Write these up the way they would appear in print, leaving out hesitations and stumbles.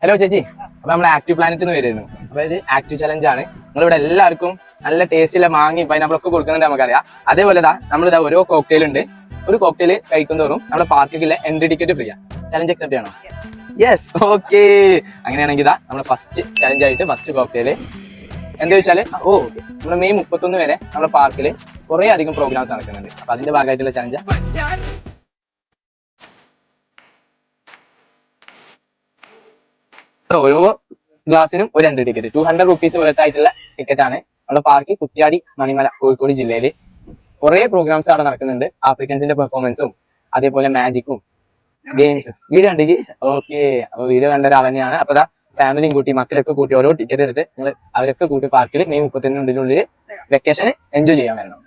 Hello ചേച്ചി, അപ്പൊ നമ്മൾ ആക്റ്റീവ് പ്ലാനറ്റ് എന്ന് വരുന്നു. അപ്പൊ ഇത് ആക്റ്റീവ് ചലഞ്ച് ആണ്. നമ്മളിവിടെ എല്ലാവർക്കും നല്ല ടേസ്റ്റിലെ മാങ്ങി പൈനാപ്പിൾ ഒക്കെ കൊടുക്കുന്നുണ്ട് നമുക്കറിയാം. അതേപോലെ നമ്മളിതാ ഓരോ കോക്ടെയിൽ ഉണ്ട്. ഒരു കോക്ടെയിൽ കഴിക്കുന്നതോറും നമ്മുടെ പാർക്കിലെ എൻട്രി ടിക്കറ്റ് ഫ്രീ ആണ്. ചലഞ്ച് അക്സെപ്റ്റ് ചെയ്യണോ? Yes, okay. അങ്ങനെയാണെങ്കിൽ നമ്മുടെ ഫസ്റ്റ് ചലഞ്ച് ആയിട്ട് ഫസ്റ്റ് കോക്ടെയിൽ എന്താ വെച്ചാല് നമ്മുടെ മെയ് 31 വരെ നമ്മുടെ പാർക്കിൽ കുറെ അധികം പ്രോഗ്രാംസ് നടക്കുന്നുണ്ട്. അപ്പൊ അതിന്റെ ഭാഗമായിട്ടുള്ള ചലഞ്ച് ഓരോ ഗ്ലാസിനും ഒരു എൻട്രി ടിക്കറ്റ് 200 റുപ്പീസ് വർത്തായിട്ടുള്ള ടിക്കറ്റ് ആണ്. നമ്മുടെ പാർക്ക് കുറ്റ്യാടി മണിമല കോഴിക്കോട് ജില്ലയിൽ കുറെ പ്രോഗ്രാംസ് അവിടെ നടക്കുന്നുണ്ട്. ആഫ്രിക്കൻസിന്റെ പെർഫോമൻസും അതേപോലെ മാജിക്കും ഗെയിംസും. വീഡിയോ കണ്ടെങ്കിൽ ഓക്കെ. അപ്പൊ വീഡിയോ കണ്ട ഒരാൾ തന്നെയാണ്. അപ്പൊ ഫാമിലിയും കൂട്ടി മക്കളൊക്കെ കൂട്ടി ഓരോ ടിക്കറ്റ് എടുത്ത് നിങ്ങൾ അവരൊക്കെ കൂട്ടി പാർക്കിൽ മെയ് 31 വെക്കേഷൻ എൻജോയ് ചെയ്യാൻ വരണം.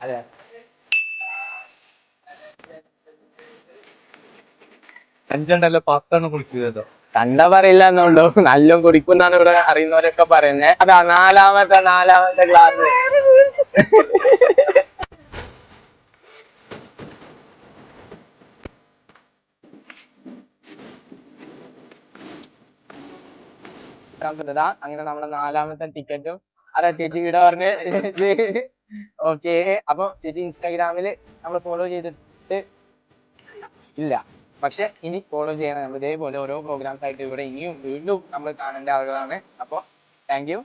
അതെ, അഞ്ചെണ്ണല്ല 10 കുളിക്കുകയല്ലോ. കണ്ടാ പറയില്ല എന്നുള്ളൂ, നല്ല കുടിക്കുന്നാണ് ഇവിടെ അറിയുന്നവരൊക്കെ പറയുന്നത്. അതാ നാലാമത്തെ ക്ലാസ്. അങ്ങനെ നമ്മുടെ നാലാമത്തെ ടിക്കറ്റും അതാ ചേച്ചി ഇവിടെ പറഞ്ഞ്. ഓക്കെ. അപ്പൊ ചേച്ചി ഇൻസ്റ്റാഗ്രാമില് നമ്മൾ ഫോളോ ചെയ്തിട്ട് ഇല്ല, പക്ഷെ ഇനി ഫോളോ ചെയ്യണം. നമ്മൾ ഇതേപോലെ ഓരോ പ്രോഗ്രാംസ് ആയിട്ട് ഇവിടെ ഇനിയും വീണ്ടും നമ്മൾ കാണേണ്ട ആളുകളാണ്. അപ്പൊ താങ്ക് യു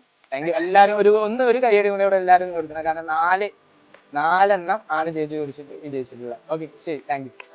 എല്ലാവരും. ഒരു കയ്യടി കൂടെ ഇവിടെ എല്ലാവരും കൊടുക്കണം. കാരണം നാലെണ്ണം ആണ് ചേച്ചി കുടിച്ചിട്ട് വിജയിച്ചിട്ടുള്ളത്. ഓക്കെ, ശരി, താങ്ക് യു.